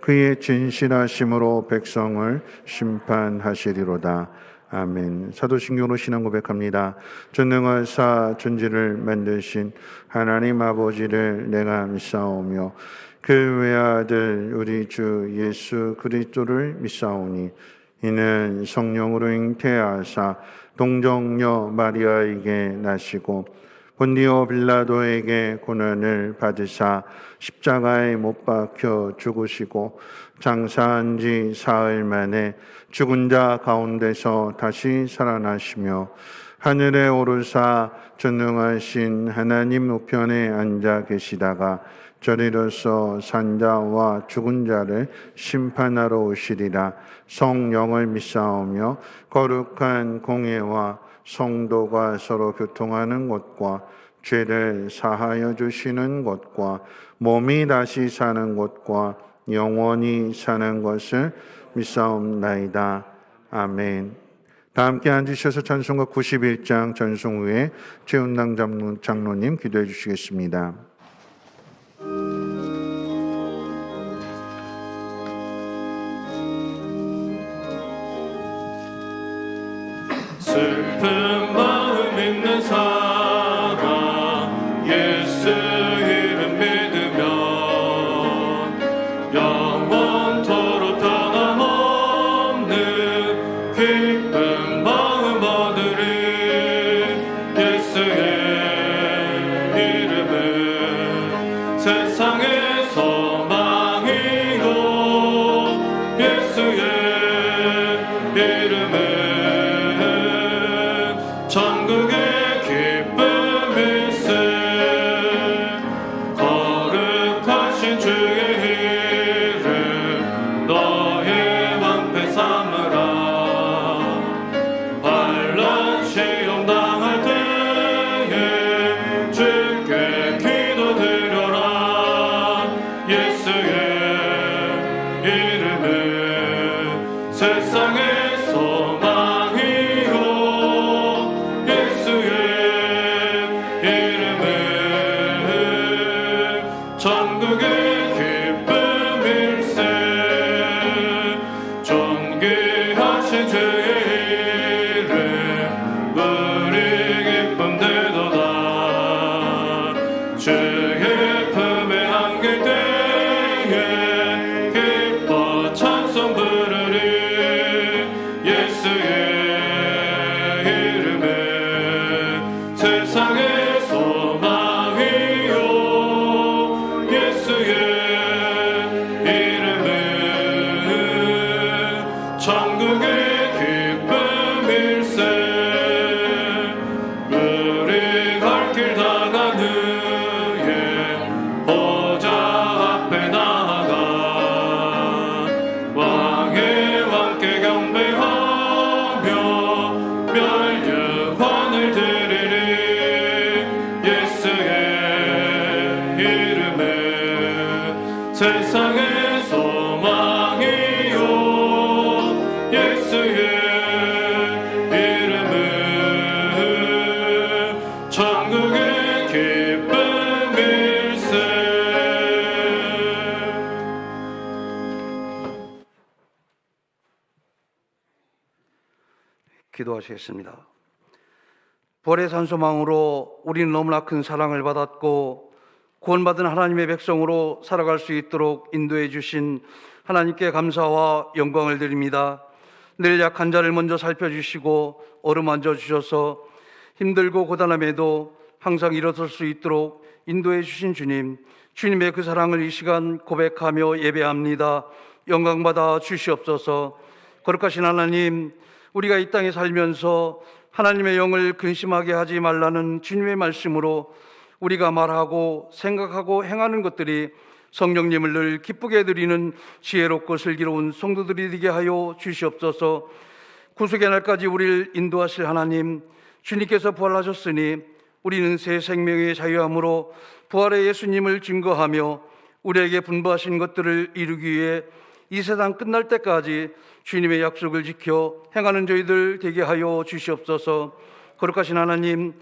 그의 진실하심으로 백성을 심판하시리로다. 아멘. 사도신경으로 신앙 고백합니다. 전능하사 천지를 만드신 하나님 아버지를 내가 믿사오며 그 외아들 우리 주 예수 그리스도를 믿사오니 이는 성령으로 잉태하사 동정녀 마리아에게 나시고 본디오 빌라도에게 고난을 받으사 십자가에 못 박혀 죽으시고 장사한 지 사흘 만에 죽은 자 가운데서 다시 살아나시며 하늘에 오르사 전능하신 하나님 우편에 앉아 계시다가 저리로서 산자와 죽은 자를 심판하러 오시리라. 성령을 믿사오며 거룩한 공예와 성도가 서로 교통하는 것과 죄를 사하여 주시는 것과 몸이 다시 사는 것과 영원히 사는 것을 믿사옵나이다. 아멘. 다 함께 앉으셔서 찬송가 91장 전송 후에 최은당 장로님 기도해 주시겠습니다. 슬픈 마음 있는 사람 예수 이름 믿으면 영원토록 변함없는 기쁜 마음 얻으리. 예수의 이름은 세상의 소망이요 예수의 이름은 천국의 기쁨일세. 거룩하신 주의 이름 너의 방패 삼으라. 반란 시험 당할 때에 주께 기도드려라. 예수의 이름은 세상의 소망이요 예수의 이름은 천국의 기쁨일세. 존귀하신 주의 이름 우리 기쁨 되도다. 주의 품에 안길 때에 기뻐 찬송 부르리. 예수의 이름은 세상의 소망이요 예수의 이름은 천국의 기쁨일세. 우리 갈 길 다가는 예 보좌 앞에 나아가 왕의 왕께 경배하며 멸류관을 드리리. 예수의 이름은 세상의 소망이요 예수의 이름은 천국의 기쁨일세. 기도하시겠습니다. 부활의 산소망으로 우리는 너무나 큰 사랑을 받았고 구원받은 하나님의 백성으로 살아갈 수 있도록 인도해 주신 하나님께 감사와 영광을 드립니다. 늘 약한 자를 먼저 살펴주시고 어루만져 주셔서 힘들고 고단함에도 항상 일어설 수 있도록 인도해 주신 주님, 주님의 그 사랑을 이 시간 고백하며 예배합니다. 영광받아 주시옵소서. 거룩하신 하나님, 우리가 이 땅에 살면서 하나님의 영을 근심하게 하지 말라는 주님의 말씀으로 우리가 말하고 생각하고 행하는 것들이 성령님을 늘 기쁘게 드리는 지혜롭고 슬기로운 성도들이 되게 하여 주시옵소서. 구속의 날까지 우리를 인도하실 하나님, 주님께서 부활하셨으니 우리는 새 생명의 자유함으로 부활의 예수님을 증거하며 우리에게 분부하신 것들을 이루기 위해 이 세상 끝날 때까지 주님의 약속을 지켜 행하는 저희들 되게 하여 주시옵소서. 거룩하신 하나님,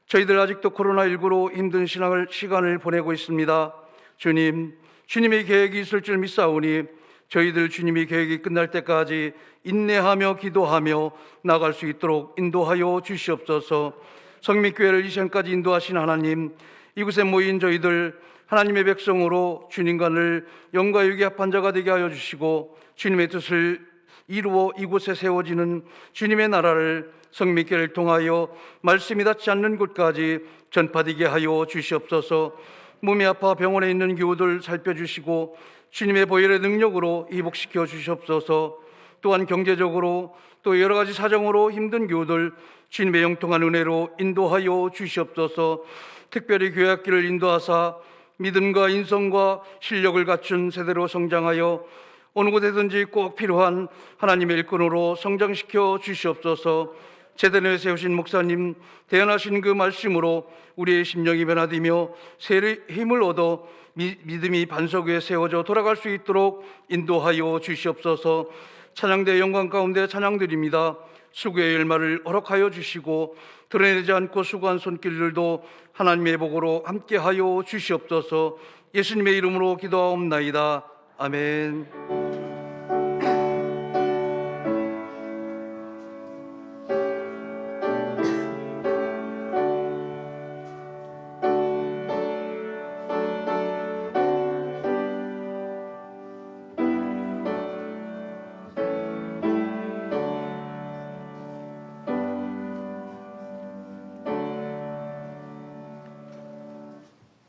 저희들 아직도 코로나19로 힘든 시간을 보내고 있습니다. 주님, 주님의 계획이 있을 줄 믿사오니 저희들 주님이 계획이 끝날 때까지 인내하며 기도하며 나갈 수 있도록 인도하여 주시옵소서. 성민교회를 이 시간까지 인도하신 하나님, 이곳에 모인 저희들 하나님의 백성으로 주님과 늘 영과 육의 합한 자가 되게 하여 주시고, 주님의 뜻을 이루어 이곳에 세워지는 주님의 나라를 성민교회를 통하여 말씀이 닿지 않는 곳까지 전파되게 하여 주시옵소서. 몸이 아파 병원에 있는 교우들 살펴주시고 주님의 보혈의 능력으로 회복시켜 주시옵소서. 또한 경제적으로 또 여러 가지 사정으로 힘든 교우들 주님의 영통한 은혜로 인도하여 주시옵소서. 특별히 교회 학기를 인도하사 믿음과 인성과 실력을 갖춘 세대로 성장하여 어느 곳에든지 꼭 필요한 하나님의 일꾼으로 성장시켜 주시옵소서. 제대로 세우신 목사님 대언하신 그 말씀으로 우리의 심령이 변화되며 새 힘을 얻어 믿음이 반석 위에 세워져 돌아갈 수 있도록 인도하여 주시옵소서. 찬양대 영광 가운데 찬양드립니다. 수고의 열마를 허락하여 주시고 드러내지 않고 수고한 손길들도 하나님의 복으로 함께하여 주시옵소서. 예수님의 이름으로 기도하옵나이다. 아멘.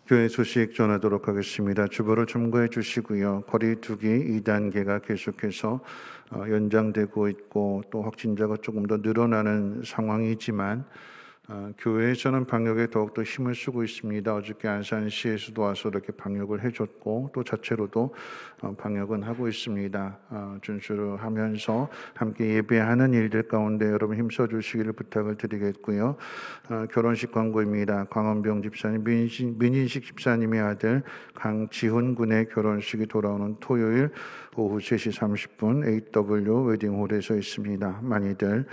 교회 소식 전하도록 하겠습니다. 주보를 참고해 주시고요. 거리두기 2단계가 계속해서 연장되고 있고 또 확진자가 조금 더 늘어나는 상황이지만 교회에서는 방역에 더욱더 힘을 쓰고 있습니다. 어저께 안산시에서도 와서 이렇게 방역을 해줬고 또 자체로도 방역은 하고 있습니다. 준수를 하면서 함께 예배하는 일들 가운데 여러분 힘써 주시기를 부탁을 드리겠고요. 결혼식 광고입니다. 광원병 집사님, 민인식 집사님의 아들 강지훈 군의 결혼식이 돌아오는 토요일 오후 3시 30분 AW 웨딩홀에서 있습니다. 많이들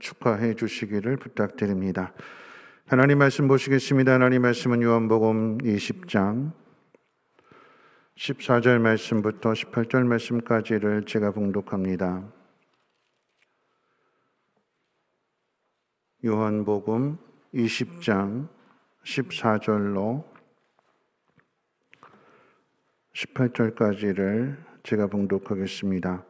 축하해 주시기를 부탁드립니다. 하나님 말씀 보시겠습니다. 하나님 말씀은 요한복음 20장 14절 말씀부터 18절 말씀까지를 제가 봉독합니다. 요한복음 20장 14절로 18절까지를 제가 봉독하겠습니다.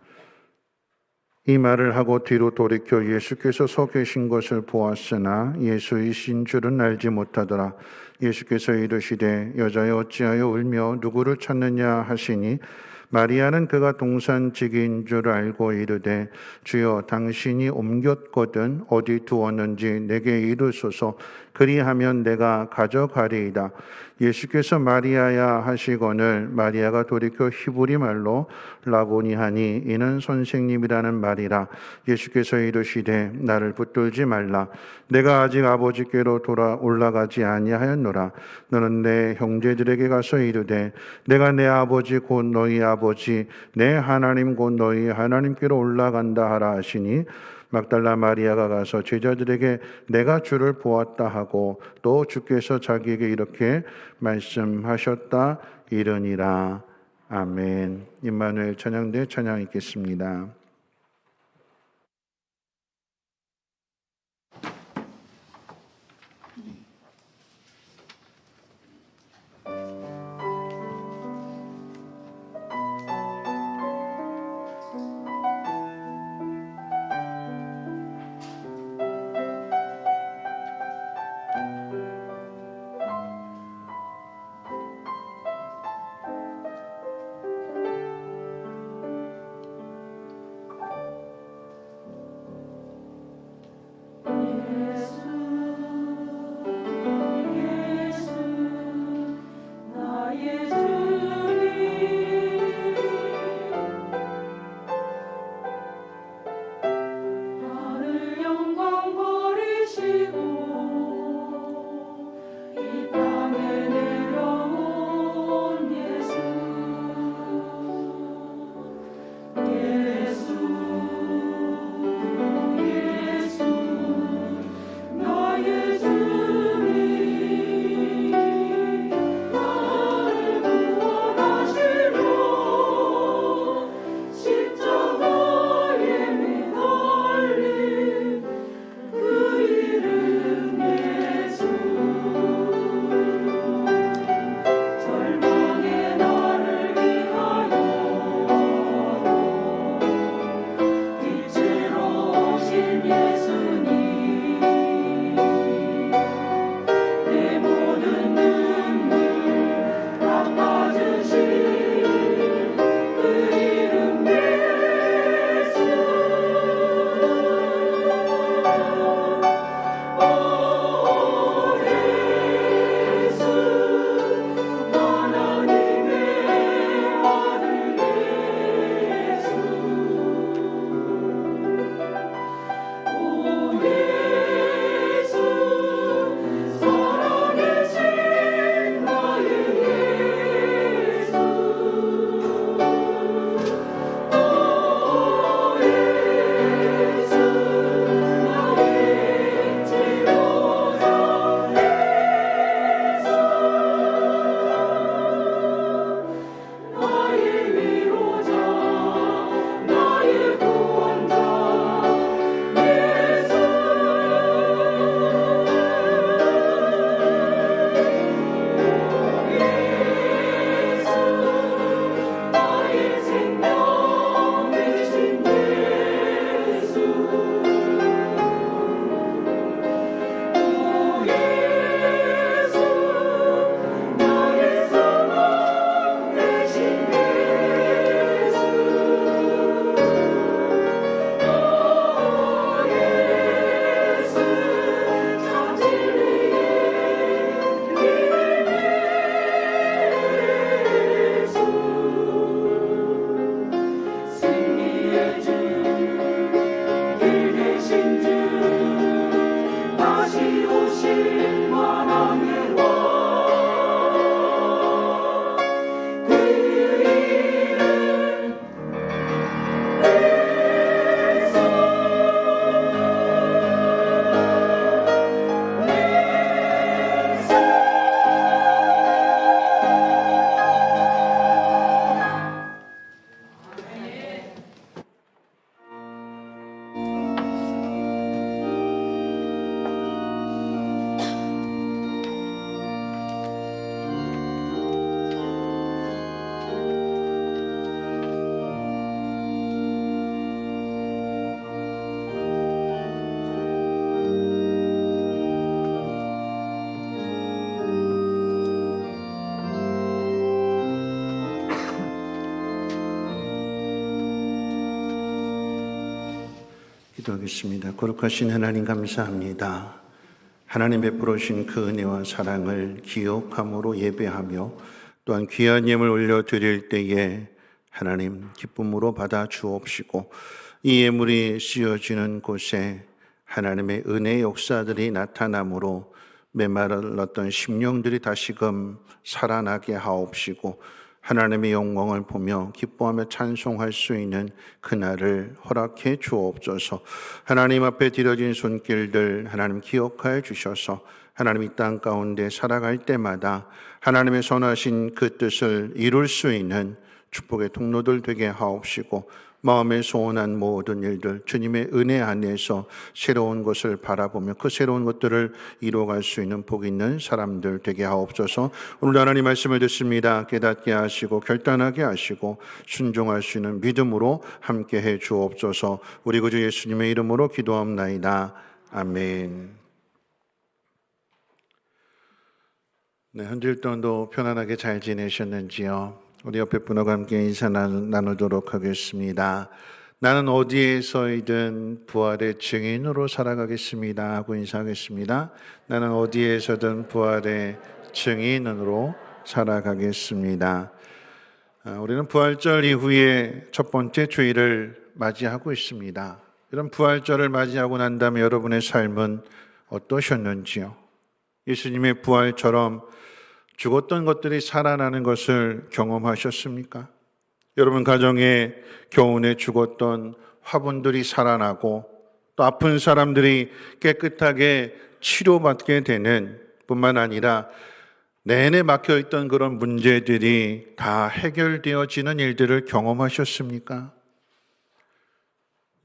이 말을 하고 뒤로 돌이켜 예수께서 서 계신 것을 보았으나 예수이신 줄은 알지 못하더라. 예수께서 이르시되 여자여 어찌하여 울며 누구를 찾느냐 하시니 마리아는 그가 동산직인 줄 알고 이르되 주여 당신이 옮겼거든 어디 두었는지 내게 이르소서. 그리하면 내가 가져가리이다. 예수께서 마리아야 하시거늘 마리아가 돌이켜 히브리 말로 라보니 하니 이는 선생님이라는 말이라. 예수께서 이르시되 나를 붙들지 말라. 내가 아직 아버지께로 올라가지 아니하였노라. 너는 내 형제들에게 가서 이르되 내가 내 아버지 곧 너희 아버지 내 하나님 곧 너희 하나님께로 올라간다 하라 하시니 막달라 마리아가 가서 제자들에게 내가 주를 보았다 하고 또 주께서 자기에게 이렇게 말씀하셨다 이르니라. 아멘. 임마누엘 찬양대 찬양 있겠습니다. 기도하겠습니다. 거룩하신 하나님 감사합니다. 하나님 베풀어 주신 그 은혜와 사랑을 기억함으로 예배하며 또한 귀한 예물 올려드릴 때에 하나님 기쁨으로 받아 주옵시고 이 예물이 씌어지는 곳에 하나님의 은혜의 역사들이 나타나므로 메말랐던 심령들이 다시금 살아나게 하옵시고 하나님의 영광을 보며 기뻐하며 찬송할 수 있는 그날을 허락해 주옵소서. 하나님 앞에 드려진 손길들 하나님 기억하여 주셔서 하나님 이 땅 가운데 살아갈 때마다 하나님의 선하신 그 뜻을 이룰 수 있는 축복의 통로들 되게 하옵시고 마음에 소원한 모든 일들 주님의 은혜 안에서 새로운 것을 바라보며 그 새로운 것들을 이루어갈 수 있는 복 있는 사람들 되게 하옵소서. 오늘 하나님 말씀을 듣습니다. 깨닫게 하시고 결단하게 하시고 순종할 수 있는 믿음으로 함께해 주옵소서. 우리 구주 예수님의 이름으로 기도합나이다. 아멘. 네, 한 주일 동안도 편안하게 잘 지내셨는지요? 우리 옆에 분하고 함께 인사 나누도록 하겠습니다. 나는 어디에서이든 부활의 증인으로 살아가겠습니다 하고 인사하겠습니다. 나는 어디에서든 부활의 증인으로 살아가겠습니다. 우리는 부활절 이후에 첫 번째 주일을 맞이하고 있습니다. 이런 부활절을 맞이하고 난 다음에 여러분의 삶은 어떠셨는지요? 예수님의 부활처럼 죽었던 것들이 살아나는 것을 경험하셨습니까? 여러분 가정에 교훈에 죽었던 화분들이 살아나고 또 아픈 사람들이 깨끗하게 치료받게 되는 뿐만 아니라 내내 막혀있던 그런 문제들이 다 해결되어지는 일들을 경험하셨습니까?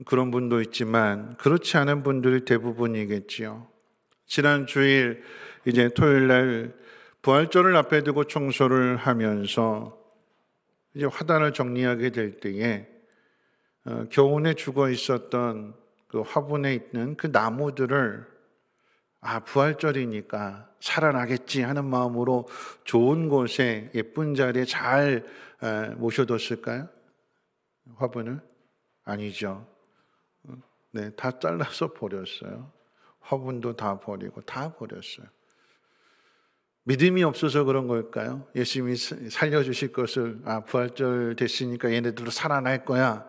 그런 분도 있지만 그렇지 않은 분들이 대부분이겠지요. 지난 주일 이제 토요일 날 부활절을 앞에 두고 청소를 하면서 이제 화단을 정리하게 될 때에 교훈에 죽어 있었던 그 화분에 있는 그 나무들을 부활절이니까 살아나겠지 하는 마음으로 좋은 곳에 예쁜 자리에 잘 모셔뒀을까요? 화분을? 아니죠. 네, 다 잘라서 버렸어요. 화분도 다 버리고 다 버렸어요. 믿음이 없어서 그런 걸까요? 예수님이 살려주실 것을, 부활절 됐으니까 얘네들도 살아날 거야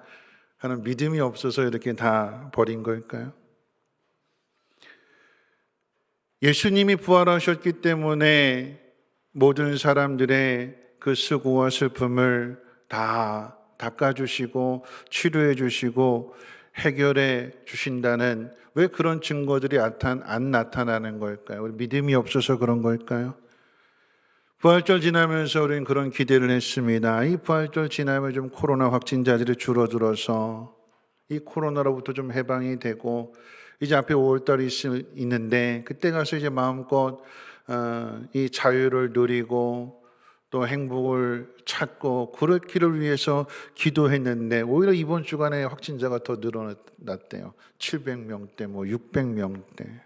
하는 믿음이 없어서 이렇게 다 버린 걸까요? 예수님이 부활하셨기 때문에 모든 사람들의 그 수고와 슬픔을 다 닦아주시고 치료해 주시고 해결해 주신다는, 왜 그런 증거들이 안 나타나는 걸까요? 믿음이 없어서 그런 걸까요? 부활절 지나면서 우리는 그런 기대를 했습니다. 이 부활절 지나면 좀 코로나 확진자들이 줄어들어서 이 코로나로부터 좀 해방이 되고, 이제 앞에 5월달이 있는데 그때 가서 이제 마음껏 이 자유를 누리고 또 행복을 찾고 그렇기를 위해서 기도했는데, 오히려 이번 주간에 확진자가 더 늘어났대요. 700명대, 600명대.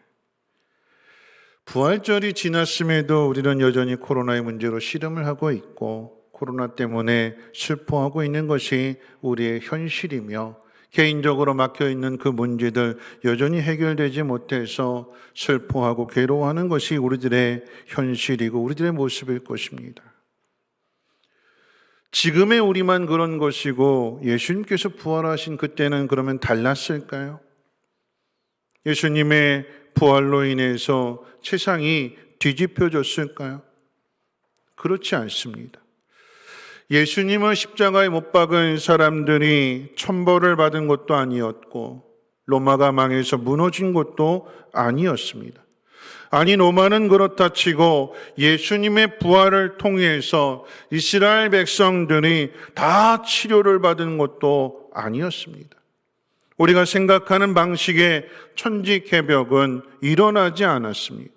부활절이 지났음에도 우리는 여전히 코로나의 문제로 씨름을 하고 있고, 코로나 때문에 슬퍼하고 있는 것이 우리의 현실이며, 개인적으로 막혀있는 그 문제들 여전히 해결되지 못해서 슬퍼하고 괴로워하는 것이 우리들의 현실이고 우리들의 모습일 것입니다. 지금의 우리만 그런 것이고 예수님께서 부활하신 그때는 그러면 달랐을까요? 예수님의 부활로 인해서 세상이 뒤집혀졌을까요? 그렇지 않습니다. 예수님을 십자가에 못 박은 사람들이 천벌을 받은 것도 아니었고, 로마가 망해서 무너진 것도 아니었습니다. 아니, 로마는 그렇다 치고 예수님의 부활을 통해서 이스라엘 백성들이 다 치료를 받은 것도 아니었습니다. 우리가 생각하는 방식의 천지개벽은 일어나지 않았습니다.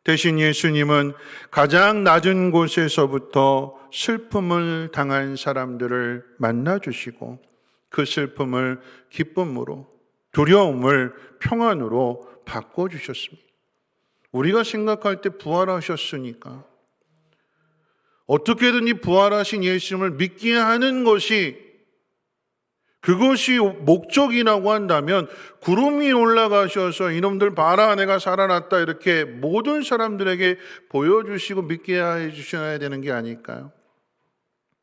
대신 예수님은 가장 낮은 곳에서부터 슬픔을 당한 사람들을 만나주시고 그 슬픔을 기쁨으로, 두려움을 평안으로 바꿔주셨습니다. 우리가 생각할 때 부활하셨으니까 어떻게든 이 부활하신 예수님을 믿게 하는 것이, 그것이 목적이라고 한다면 구름 위에 올라가셔서 이놈들 봐라 내가 살아났다 이렇게 모든 사람들에게 보여주시고 믿게 해주셔야 되는 게 아닐까요?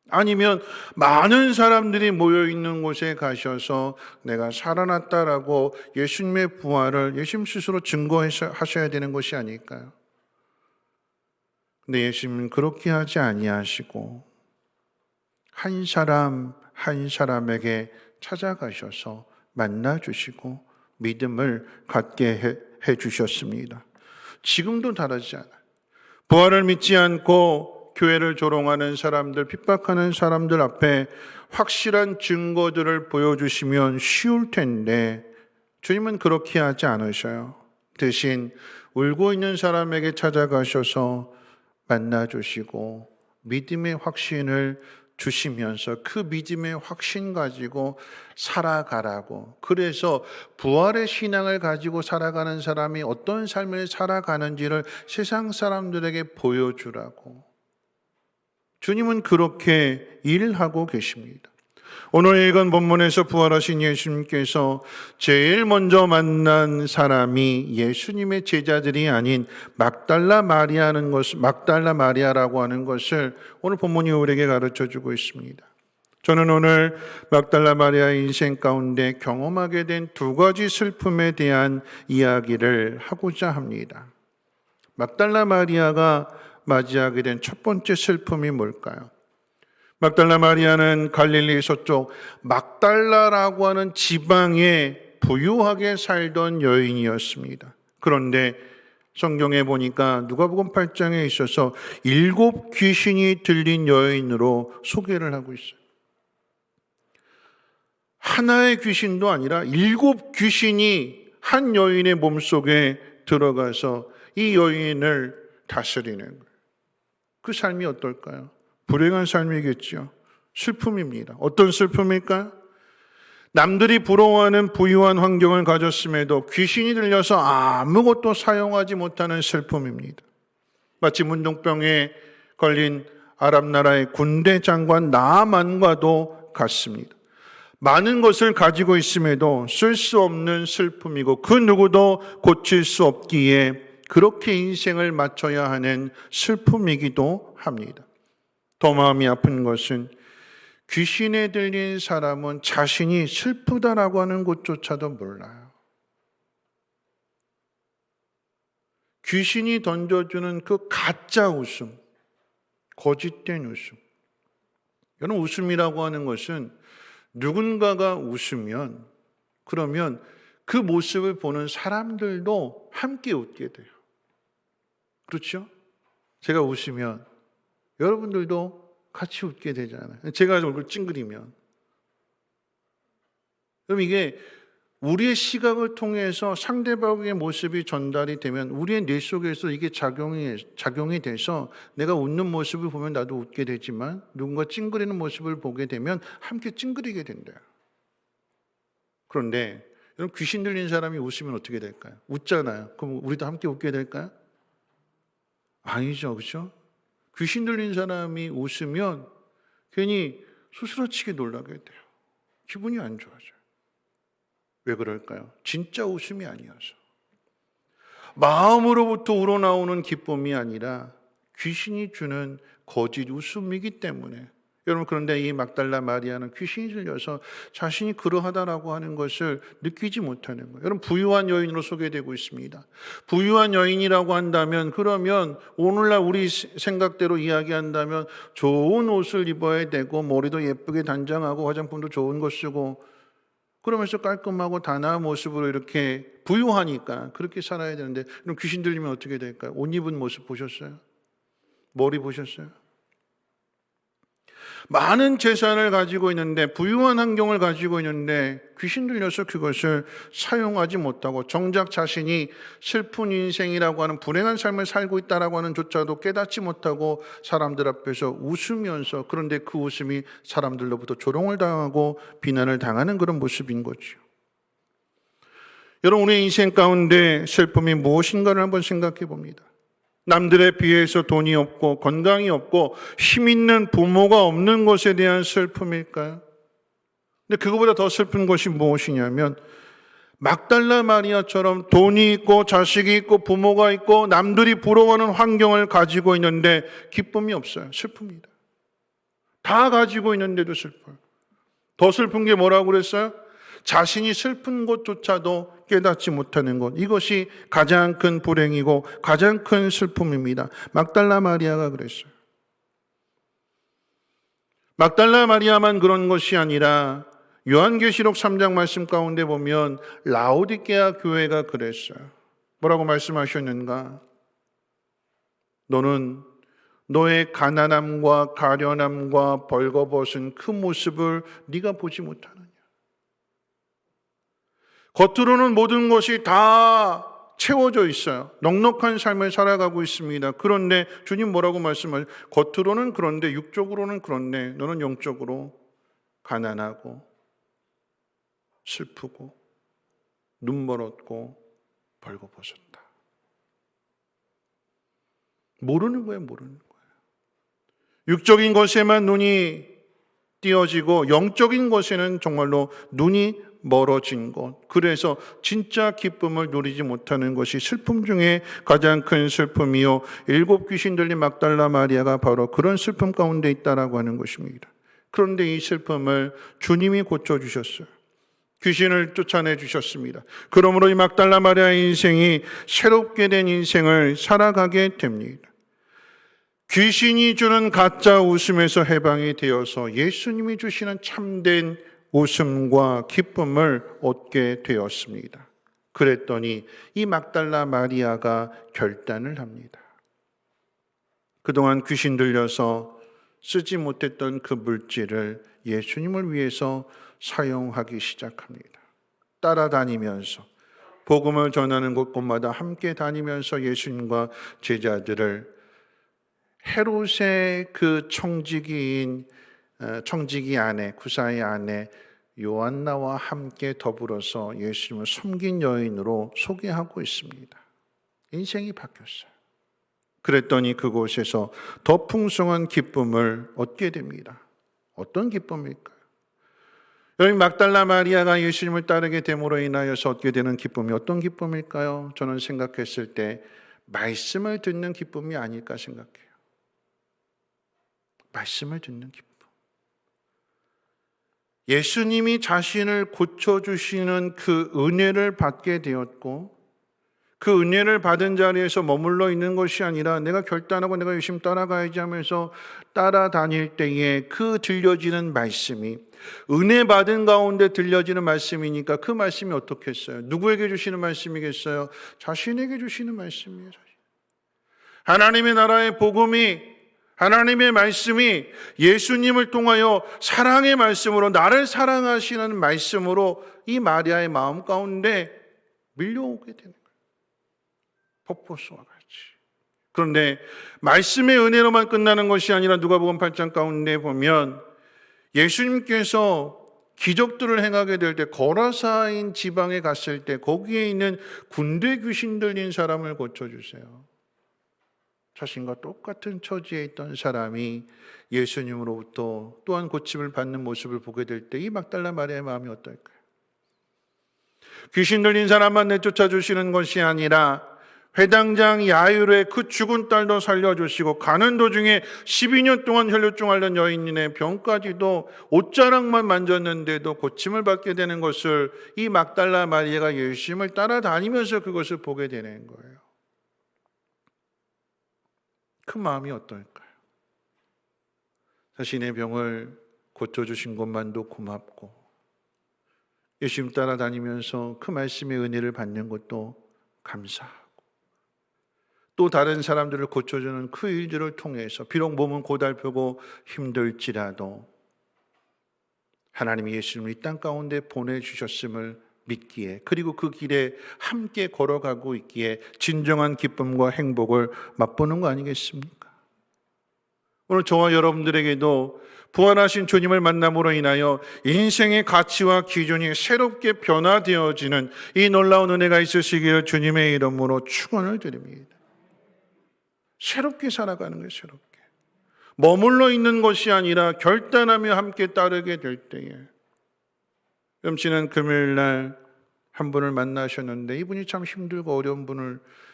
아니면 많은 사람들이 모여있는 곳에 가셔서 내가 살아났다라고 예수님의 부활을 예수님 스스로 증거하셔야 되는 것이 아닐까요? 근데 예수님은 그렇게 하지 아니하시고 한 사람 한 사람에게 찾아가셔서 만나주시고 믿음을 갖게 해주셨습니다. 지금도 다르지 않아요. 부활을 믿지 않고 교회를 조롱하는 사람들, 핍박하는 사람들 앞에 확실한 증거들을 보여주시면 쉬울 텐데 주님은 그렇게 하지 않으셔요. 대신 울고 있는 사람에게 찾아가셔서 만나주시고 믿음의 확신을 주시면서 그 믿음의 확신 가지고 살아가라고, 그래서 부활의 신앙을 가지고 살아가는 사람이 어떤 삶을 살아가는지를 세상 사람들에게 보여주라고 주님은 그렇게 일하고 계십니다. 오늘 읽은 본문에서 부활하신 예수님께서 제일 먼저 만난 사람이 예수님의 제자들이 아닌 막달라 마리아라고 하는 것을 오늘 본문이 우리에게 가르쳐주고 있습니다. 저는 오늘 막달라 마리아의 인생 가운데 경험하게 된 두 가지 슬픔에 대한 이야기를 하고자 합니다. 막달라 마리아가 맞이하게 된 첫 번째 슬픔이 뭘까요? 막달라 마리아는 갈릴리 서쪽 막달라라고 하는 지방에 부유하게 살던 여인이었습니다. 그런데 성경에 보니까 누가복음 8장에 있어서 7 귀신이 들린 여인으로 소개를 하고 있어요. 하나의 귀신도 아니라 7 귀신이 한 여인의 몸속에 들어가서 이 여인을 다스리는 거예요. 그 삶이 어떨까요? 불행한 삶이겠죠. 슬픔입니다. 어떤 슬픔일까요? 남들이 부러워하는 부유한 환경을 가졌음에도 귀신이 들려서 아무것도 사용하지 못하는 슬픔입니다. 마치 문둥병에 걸린 아랍 나라의 군대 장관 나만과도 같습니다. 많은 것을 가지고 있음에도 쓸 수 없는 슬픔이고 그 누구도 고칠 수 없기에 그렇게 인생을 맞춰야 하는 슬픔이기도 합니다. 더 마음이 아픈 것은 귀신에 들린 사람은 자신이 슬프다라고 하는 것조차도 몰라요. 귀신이 던져주는 그 가짜 웃음, 거짓된 웃음. 여러분, 웃음이라고 하는 것은 누군가가 웃으면 그러면 그 모습을 보는 사람들도 함께 웃게 돼요. 그렇죠? 제가 웃으면 여러분들도 같이 웃게 되잖아요. 제가 얼굴 찡그리면. 그럼 이게 우리의 시각을 통해서 상대방의 모습이 전달이 되면 우리의 뇌 속에서 이게 작용이 돼서 내가 웃는 모습을 보면 나도 웃게 되지만 누군가 찡그리는 모습을 보게 되면 함께 찡그리게 된대요. 그런데 여러분, 귀신 들린 사람이 웃으면 어떻게 될까요? 웃잖아요. 그럼 우리도 함께 웃게 될까요? 아니죠. 그렇죠? 귀신 들린 사람이 웃으면 괜히 수스러치게 놀라게 돼요. 기분이 안 좋아져요. 왜 그럴까요? 진짜 웃음이 아니어서. 마음으로부터 우러나오는 기쁨이 아니라 귀신이 주는 거짓 웃음이기 때문에. 여러분, 그런데 이 막달라 마리아는 귀신이 들려서 자신이 그러하다라고 하는 것을 느끼지 못하는 거예요. 여러분, 부유한 여인으로 소개되고 있습니다. 부유한 여인이라고 한다면 그러면 오늘날 우리 생각대로 이야기한다면 좋은 옷을 입어야 되고 머리도 예쁘게 단장하고 화장품도 좋은 거 쓰고 그러면서 깔끔하고 단아한 모습으로 이렇게 부유하니까 그렇게 살아야 되는데 그럼 귀신 들리면 어떻게 될까요? 옷 입은 모습 보셨어요? 머리 보셨어요? 많은 재산을 가지고 있는데 부유한 환경을 가지고 있는데 귀신 들려서 그것을 사용하지 못하고 정작 자신이 슬픈 인생이라고 하는 불행한 삶을 살고 있다라고 하는 조차도 깨닫지 못하고 사람들 앞에서 웃으면서 그런데 그 웃음이 사람들로부터 조롱을 당하고 비난을 당하는 그런 모습인 거죠. 여러분, 우리 인생 가운데 슬픔이 무엇인가를 한번 생각해 봅니다. 남들에 비해서 돈이 없고 건강이 없고 힘 있는 부모가 없는 것에 대한 슬픔일까요? 근데 그거보다 더 슬픈 것이 무엇이냐면 막달라 마리아처럼 돈이 있고 자식이 있고 부모가 있고 남들이 부러워하는 환경을 가지고 있는데 기쁨이 없어요. 슬픕니다. 다 가지고 있는데도 슬퍼요. 더 슬픈 게 뭐라고 그랬어요? 자신이 슬픈 것조차도 깨닫지 못하는 것. 이것이 가장 큰 불행이고 가장 큰 슬픔입니다. 막달라 마리아가 그랬어요. 막달라 마리아만 그런 것이 아니라 요한계시록 3장 말씀 가운데 보면 라오디게아 교회가 그랬어요. 뭐라고 말씀하셨는가? 너는 너의 가난함과 가련함과 벌거벗은 그 모습을 네가 보지 못하느냐? 겉으로는 모든 것이 다 채워져 있어요. 넉넉한 삶을 살아가고 있습니다. 그런데 주님 뭐라고 말씀하세요? 겉으로는 그런데 육적으로는 그런데 너는 영적으로 가난하고 슬프고 눈멀었고 벌거벗었다. 모르는 거예요. 모르는 거예요. 육적인 것에만 눈이 띄어지고 영적인 것에는 정말로 눈이 멀어진 것. 그래서 진짜 기쁨을 누리지 못하는 것이 슬픔 중에 가장 큰 슬픔이요. 7 귀신 들린 막달라 마리아가 바로 그런 슬픔 가운데 있다라고 하는 것입니다. 그런데 이 슬픔을 주님이 고쳐주셨어요. 귀신을 쫓아내 주셨습니다. 그러므로 이 막달라 마리아의 인생이 새롭게 된 인생을 살아가게 됩니다. 귀신이 주는 가짜 웃음에서 해방이 되어서 예수님이 주시는 참된 웃음과 기쁨을 얻게 되었습니다. 그랬더니 이 막달라 마리아가 결단을 합니다. 그동안 귀신 들려서 쓰지 못했던 그 물질을 예수님을 위해서 사용하기 시작합니다. 따라다니면서 복음을 전하는 곳곳마다 함께 다니면서 예수님과 제자들을 헤롯의 그 청지기 아내, 구사의 아내 요한나와 함께 더불어서 예수님을 섬긴 여인으로 소개하고 있습니다. 인생이 바뀌었어요. 그랬더니 그곳에서 더 풍성한 기쁨을 얻게 됩니다. 어떤 기쁨일까요? 여러분, 막달라 마리아가 예수님을 따르게 됨으로 인하여서 얻게 되는 기쁨이 어떤 기쁨일까요? 저는 생각했을 때 말씀을 듣는 기쁨이 아닐까 생각해요. 말씀을 듣는 기쁨. 예수님이 자신을 고쳐주시는 그 은혜를 받게 되었고, 그 은혜를 받은 자리에서 머물러 있는 것이 아니라 내가 결단하고 내가 열심히 따라가야지 하면서 따라다닐 때에 그 들려지는 말씀이, 은혜 받은 가운데 들려지는 말씀이니까 그 말씀이 어떻겠어요? 누구에게 주시는 말씀이겠어요? 자신에게 주시는 말씀이에요. 하나님의 나라의 복음이, 하나님의 말씀이 예수님을 통하여 사랑의 말씀으로, 나를 사랑하시는 말씀으로 이 마리아의 마음 가운데 밀려오게 되는 거예요. 폭포수와 같이. 그런데 말씀의 은혜로만 끝나는 것이 아니라 누가복음 8장 가운데 보면 예수님께서 기적들을 행하게 될 때 거라사인 지방에 갔을 때 거기에 있는 군대 귀신 들린 사람을 고쳐주세요. 자신과 똑같은 처지에 있던 사람이 예수님으로부터 또한 고침을 받는 모습을 보게 될 때 이 막달라 마리아의 마음이 어떨까요? 귀신 들린 사람만 내쫓아 주시는 것이 아니라 회당장 야이로의 그 죽은 딸도 살려주시고, 가는 도중에 12년 동안 혈류증 앓는 여인의 병까지도 옷자락만 만졌는데도 고침을 받게 되는 것을 이 막달라 마리아가 예수님을 따라다니면서 그것을 보게 되는 거예요. 그 마음이 어떨까요? 자신의 병을 고쳐주신 것만도 고맙고, 예수님 따라다니면서 그 말씀의 은혜를 받는 것도 감사하고, 또 다른 사람들을 고쳐주는 그 일들을 통해서 비록 몸은 고달프고 힘들지라도 하나님이 예수님을 이 땅 가운데 보내주셨음을 믿기에, 그리고 그 길에 함께 걸어가고 있기에 진정한 기쁨과 행복을 맛보는 거 아니겠습니까? 오늘 저와 여러분들에게도 부활하신 주님을 만남으로 인하여 인생의 가치와 기준이 새롭게 변화되어지는 이 놀라운 은혜가 있으시기를 주님의 이름으로 축원을 드립니다. 새롭게 살아가는 거예요. 새롭게 머물러 있는 것이 아니라 결단하며 함께 따르게 될 때에, 지난 금요일날 한 분을 만나셨는데 이분이 참 힘들고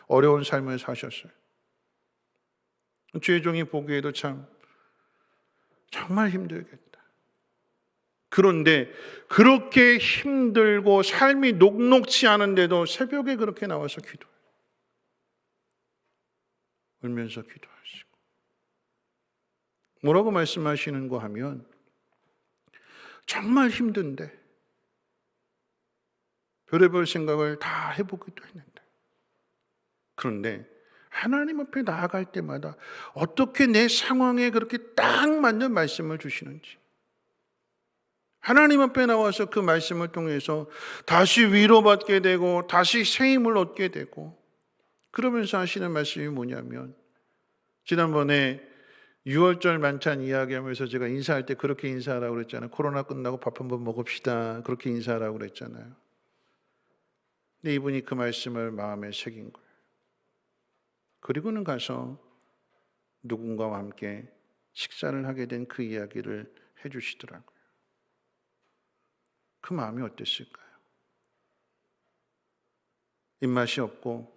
어려운 삶을 사셨어요. 주의 종이 보기에도 정말 힘들겠다. 그런데 그렇게 힘들고 삶이 녹록치 않은데도 새벽에 그렇게 나와서 기도해요. 울면서 기도하시고. 뭐라고 말씀하시는가 하면, 정말 힘든데 별의별 생각을 다 해보기도 했는데, 그런데 하나님 앞에 나아갈 때마다 어떻게 내 상황에 그렇게 딱 맞는 말씀을 주시는지, 하나님 앞에 나와서 그 말씀을 통해서 다시 위로받게 되고 다시 새 힘을 얻게 되고, 그러면서 하시는 말씀이 뭐냐면, 지난번에 6월절 만찬 이야기하면서 제가 인사할 때 그렇게 인사하라고 그랬잖아요. 코로나 끝나고 밥 한번 먹읍시다, 그렇게 인사하라고 그랬잖아요. 근데 이분이 그 말씀을 마음에 새긴 거예요. 그리고는 가서 누군가와 함께 식사를 하게 된 그 이야기를 해주시더라고요. 그 마음이 어땠을까요? 입맛이 없고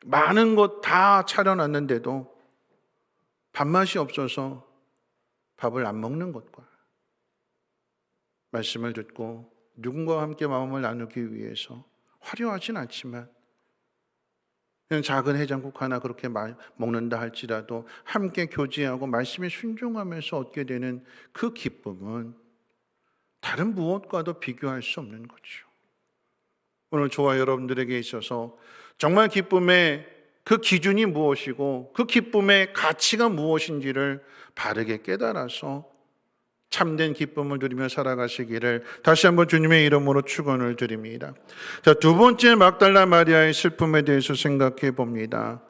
많은 것 다 차려놨는데도 밥맛이 없어서 밥을 안 먹는 것과, 말씀을 듣고 누군가와 함께 마음을 나누기 위해서 화려하진 않지만 그냥 작은 해장국 하나 그렇게 먹는다 할지라도 함께 교제하고 말씀에 순종하면서 얻게 되는 그 기쁨은 다른 무엇과도 비교할 수 없는 거죠. 오늘 저와 여러분들에게 있어서 정말 기쁨의 그 기준이 무엇이고 그 기쁨의 가치가 무엇인지를 바르게 깨달아서 참된 기쁨을 누리며 살아가시기를 다시 한번 주님의 이름으로 축원을 드립니다. 자, 두 번째 막달라 마리아의 슬픔에 대해서 생각해 봅니다.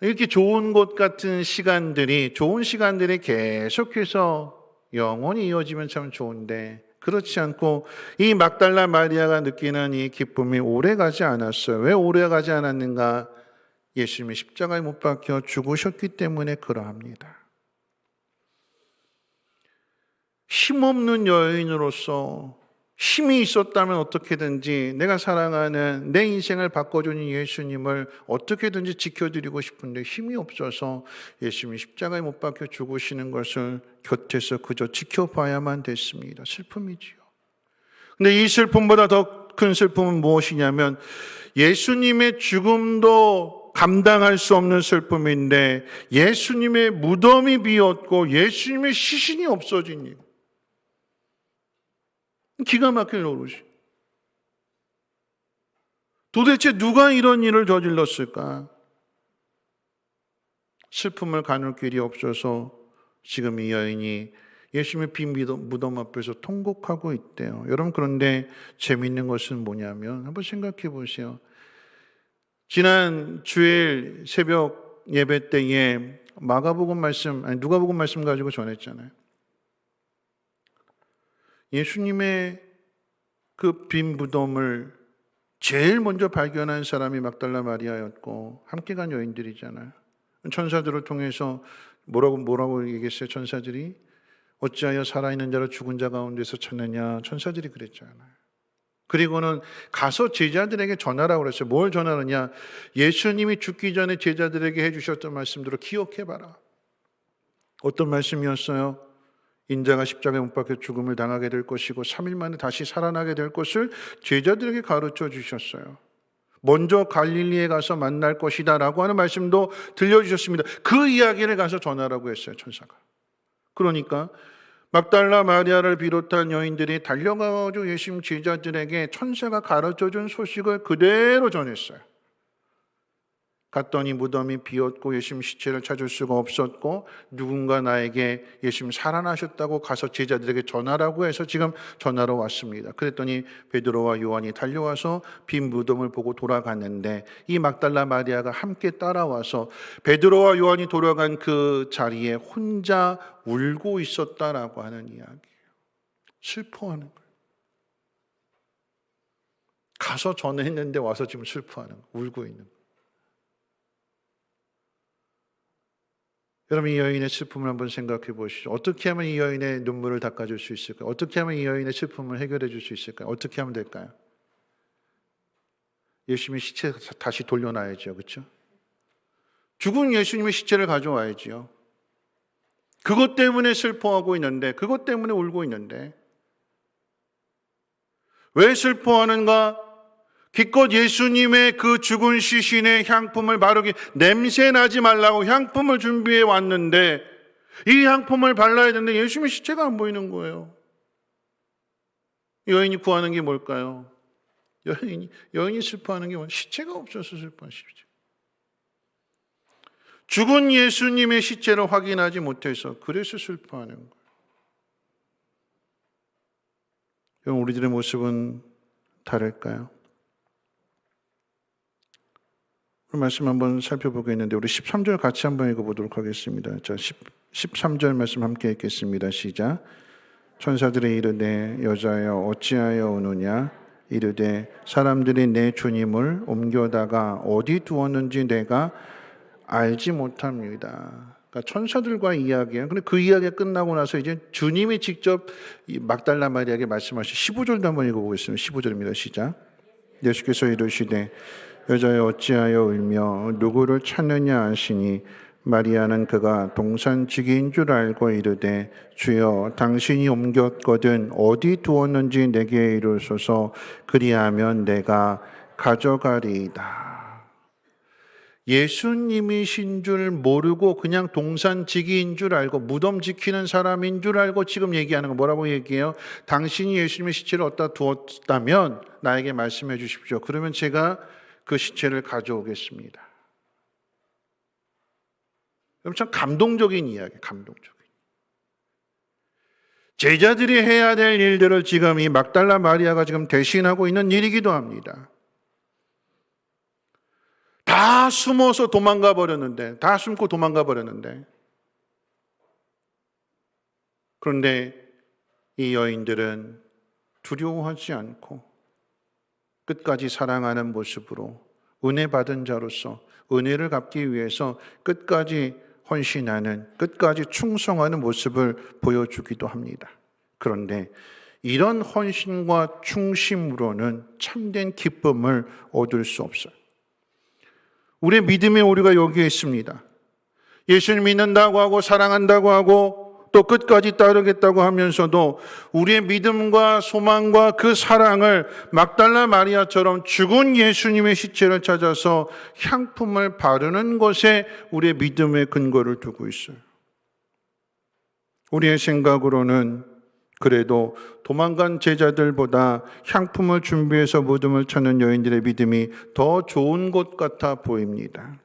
이렇게 좋은 것 같은 시간들이, 좋은 시간들이 계속해서 영원히 이어지면 참 좋은데 그렇지 않고 이 막달라 마리아가 느끼는 이 기쁨이 오래가지 않았어요. 왜 오래가지 않았는가? 예수님이 십자가에 못 박혀 죽으셨기 때문에 그러합니다. 힘없는 여인으로서 힘이 있었다면 어떻게든지 내가 사랑하는 내 인생을 바꿔주는 예수님을 어떻게든지 지켜드리고 싶은데 힘이 없어서 예수님이 십자가에 못 박혀 죽으시는 것을 곁에서 그저 지켜봐야만 됐습니다. 슬픔이지요. 근데 이 슬픔보다 더 큰 슬픔은 무엇이냐면 예수님의 죽음도 감당할 수 없는 슬픔인데 예수님의 무덤이 비었고 예수님의 시신이 없어진 일. 기가 막힐 노릇이. 도대체 누가 이런 일을 저질렀을까? 슬픔을 가눌 길이 없어서 지금 이 여인이 예수님의 빈 무덤 앞에서 통곡하고 있대요. 여러분, 그런데 재미있는 것은 뭐냐면 한번 생각해 보세요. 지난 주일 새벽 예배 때에 누가복음 말씀 가지고 전했잖아요. 예수님의 그 빈 무덤을 제일 먼저 발견한 사람이 막달라 마리아였고 함께 간 여인들이잖아요. 천사들을 통해서 뭐라고 얘기했어요? 천사들이 어찌하여 살아있는 자를 죽은 자 가운데서 찾느냐, 천사들이 그랬잖아요. 그리고는 가서 제자들에게 전하라고 그랬어요. 뭘 전하느냐? 예수님이 죽기 전에 제자들에게 해주셨던 말씀들을 기억해봐라. 어떤 말씀이었어요? 인자가 십자가에 못 박혀 죽음을 당하게 될 것이고 3일 만에 다시 살아나게 될 것을 제자들에게 가르쳐 주셨어요. 먼저 갈릴리에 가서 만날 것이다 라고 하는 말씀도 들려주셨습니다. 그 이야기를 가서 전하라고 했어요, 천사가. 그러니까 막달라 마리아를 비롯한 여인들이 달려가서 예수님 제자들에게 천사가 가르쳐준 소식을 그대로 전했어요. 갔더니 무덤이 비었고 예수님 시체를 찾을 수가 없었고 누군가 나에게 예수님 살아나셨다고 가서 제자들에게 전하라고 해서 지금 전하러 왔습니다. 그랬더니 베드로와 요한이 달려와서 빈 무덤을 보고 돌아갔는데 이 막달라 마리아가 함께 따라와서 베드로와 요한이 돌아간 그 자리에 혼자 울고 있었다라고 하는 이야기예요. 슬퍼하는 거예요. 가서 전했는데 와서 지금 슬퍼하는 거예요. 울고 있는 거예요. 여러분, 이 여인의 슬픔을 한번 생각해 보시죠. 어떻게 하면 이 여인의 눈물을 닦아줄 수 있을까요? 어떻게 하면 이 여인의 슬픔을 해결해 줄 수 있을까요? 어떻게 하면 될까요? 예수님의 시체 다시 돌려놔야죠. 그렇죠? 죽은 예수님의 시체를 가져와야지요. 그것 때문에 슬퍼하고 있는데, 그것 때문에 울고 있는데 왜 슬퍼하는가? 기껏 예수님의 그 죽은 시신의 향품을 바르게 냄새 나지 말라고 향품을 준비해 왔는데 이 향품을 발라야 되는데 예수님의 시체가 안 보이는 거예요. 여인이 구하는 게 뭘까요? 여인이 슬퍼하는 게 시체가 없어서 슬퍼하시죠. 죽은 예수님의 시체를 확인하지 못해서 그래서 슬퍼하는 거예요. 여러분, 우리들의 모습은 다를까요? 말씀 한번 살펴보겠는데 우리 13절 같이 한번 읽어보도록 하겠습니다. 자, 13절 말씀 함께 읽겠습니다. 시작. 천사들이 이르되 여자여 어찌하여 우느냐? 이르되 사람들이 내 주님을 옮겨다가 어디 두었는지 내가 알지 못합니다. 그러니까 천사들과 이야기예요. 근데 그 이야기가 끝나고 나서 이제 주님이 직접 이 막달라 마리아에게 말씀하신 15절도 한번 읽어보겠습니다. 15절입니다. 시작. 예수께서 이르시되 여자여 어찌하여 울며 누구를 찾느냐 하시니 마리아는 그가 동산지기인 줄 알고 이르되 주여 당신이 옮겼거든 어디 두었는지 내게 이르소서 그리하면 내가 가져가리이다. 예수님이신 줄 모르고 그냥 동산지기인 줄 알고 무덤 지키는 사람인 줄 알고 지금 얘기하는 거 뭐라고 얘기해요? 당신이 예수님의 시체를 어디다 두었다면 나에게 말씀해 주십시오. 그러면 제가 그 시체를 가져오겠습니다. 그럼 참 감동적인 이야기, 감동적인. 제자들이 해야 될 일들을 지금 이 막달라 마리아가 지금 대신하고 있는 일이기도 합니다. 다 숨어서 도망가 버렸는데, 다 숨고 도망가 버렸는데, 그런데 이 여인들은 두려워하지 않고 끝까지 사랑하는 모습으로 은혜 받은 자로서 은혜를 갚기 위해서 끝까지 헌신하는, 끝까지 충성하는 모습을 보여주기도 합니다. 그런데 이런 헌신과 충심으로는 참된 기쁨을 얻을 수 없어요. 우리의 믿음의 오류가 여기에 있습니다. 예수를 믿는다고 하고 사랑한다고 하고 또 끝까지 따르겠다고 하면서도 우리의 믿음과 소망과 그 사랑을 막달라 마리아처럼 죽은 예수님의 시체를 찾아서 향품을 바르는 것에 우리의 믿음의 근거를 두고 있어요. 우리의 생각으로는 그래도 도망간 제자들보다 향품을 준비해서 무덤을 찾는 여인들의 믿음이 더 좋은 것 같아 보입니다.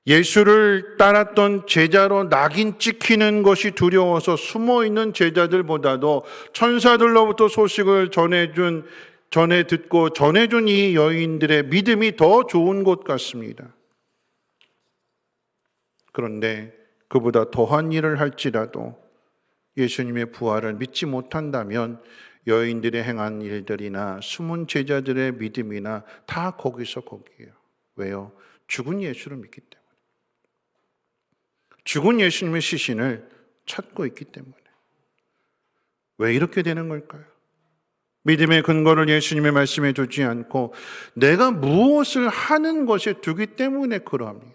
예수를 따랐던 제자로 낙인 찍히는 것이 두려워서 숨어있는 제자들보다도 천사들로부터 소식을 전해 듣고 전해준 이 여인들의 믿음이 더 좋은 것 같습니다. 그런데 그보다 더한 일을 할지라도 예수님의 부활을 믿지 못한다면 여인들이 행한 일들이나 숨은 제자들의 믿음이나 다 거기서 거기에요. 왜요? 죽은 예수를 믿기 때문에. 죽은 예수님의 시신을 찾고 있기 때문에. 왜 이렇게 되는 걸까요? 믿음의 근거를 예수님의 말씀에 두지 않고 내가 무엇을 하는 것에 두기 때문에 그러합니다.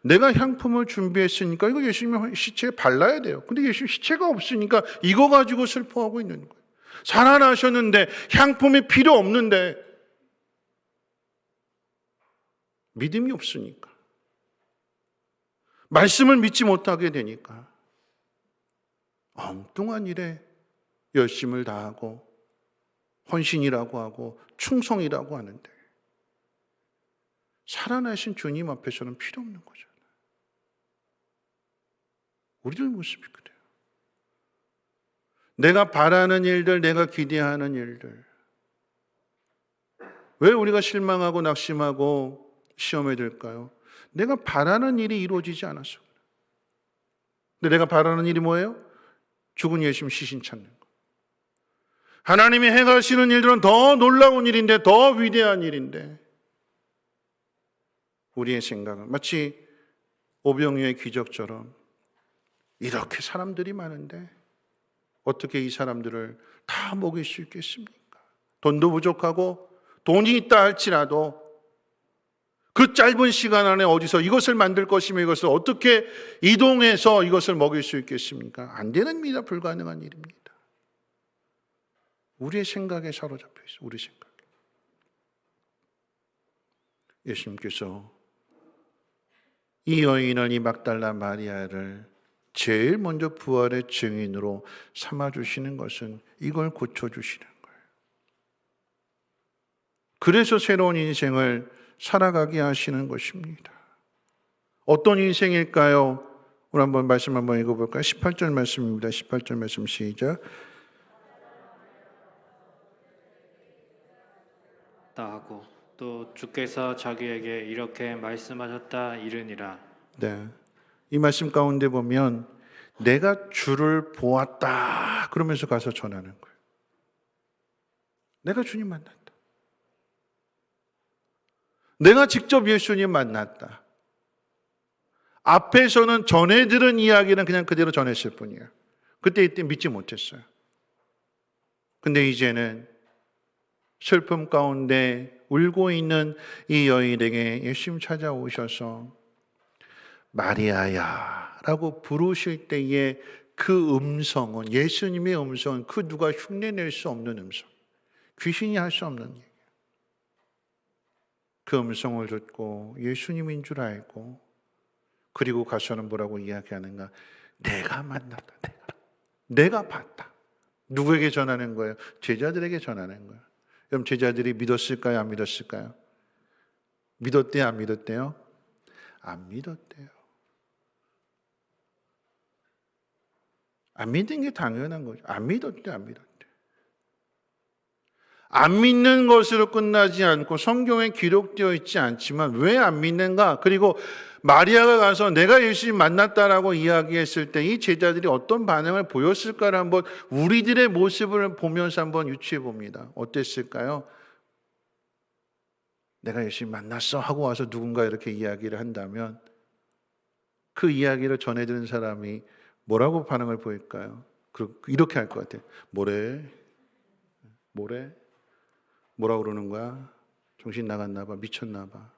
내가 향품을 준비했으니까 이거 예수님의 시체에 발라야 돼요. 근데 예수님 시체가 없으니까 이거 가지고 슬퍼하고 있는 거예요. 살아나셨는데 향품이 필요 없는데 믿음이 없으니까. 말씀을 믿지 못하게 되니까 엉뚱한 일에 열심을 다하고 헌신이라고 하고 충성이라고 하는데 살아나신 주님 앞에서는 필요 없는 거잖아요. 우리들 모습이 그래요. 내가 바라는 일들, 내가 기대하는 일들. 왜 우리가 실망하고 낙심하고 시험에 들까요? 내가 바라는 일이 이루어지지 않았어. 근데 내가 바라는 일이 뭐예요? 죽은 예수님 시신 찾는 거. 하나님이 행하시는 일들은 더 놀라운 일인데, 더 위대한 일인데 우리의 생각은 마치 오병이어의 기적처럼 이렇게 사람들이 많은데 어떻게 이 사람들을 다 먹일 수 있겠습니까? 돈도 부족하고 돈이 있다 할지라도 그 짧은 시간 안에 어디서 이것을 만들 것이며 이것을 어떻게 이동해서 이것을 먹일 수 있겠습니까? 안 되는 일이다. 불가능한 일입니다. 우리의 생각에 사로잡혀 있어요. 우리 생각에. 예수님께서 이 여인을, 이 막달라 마리아를 제일 먼저 부활의 증인으로 삼아주시는 것은 이걸 고쳐주시는 거예요. 그래서 새로운 인생을 살아가게 하시는 것입니다. 어떤 인생일까요? 오늘 한번 말씀 한번 읽어볼까요? 18절 말씀입니다. 18절 말씀 시작. 하고 또 주께서 자기에게 이렇게 말씀하셨다 이르니라. 네, 이 말씀 가운데 보면 내가 주를 보았다 그러면서 가서 전하는 거예요. 내가 주님 만났다. 내가 직접 예수님 만났다. 앞에서는 전해 들은 이야기는 그냥 그대로 전했을 뿐이에요. 이때 믿지 못했어요. 근데 이제는 슬픔 가운데 울고 있는 이 여인에게 예수님 찾아오셔서 마리아야 라고 부르실 때의 그 음성은, 예수님의 음성은 그 누가 흉내낼 수 없는 음성, 귀신이 할 수 없는 얘기예요. 그 음성을 듣고 예수님인 줄 알고, 그리고 가서는 뭐라고 이야기하는가? 내가 만났다. 내가 봤다. 누구에게 전하는 거예요? 제자들에게 전하는 거예요. 그럼 제자들이 믿었을까요? 안 믿었을까요? 믿었대요? 안 믿었대요? 안 믿었대요. 안 믿는 게 당연한 거죠. 안 믿었대, 안 믿었대. 안 믿는 것으로 끝나지 않고 성경에 기록되어 있지 않지만 왜 안 믿는가? 그리고 마리아가 가서 내가 예수님 만났다라고 이야기했을 때 이 제자들이 어떤 반응을 보였을까를 한번 우리들의 모습을 보면서 한번 유추해 봅니다. 어땠을까요? 내가 예수님 만났어 하고 와서 누군가 이렇게 이야기를 한다면 그 이야기를 전해드는 사람이 뭐라고 반응을 보일까요? 이렇게 할 것 같아요. 뭐래? 뭐라고 그러는 거야? 정신 나갔나 봐. 미쳤나 봐.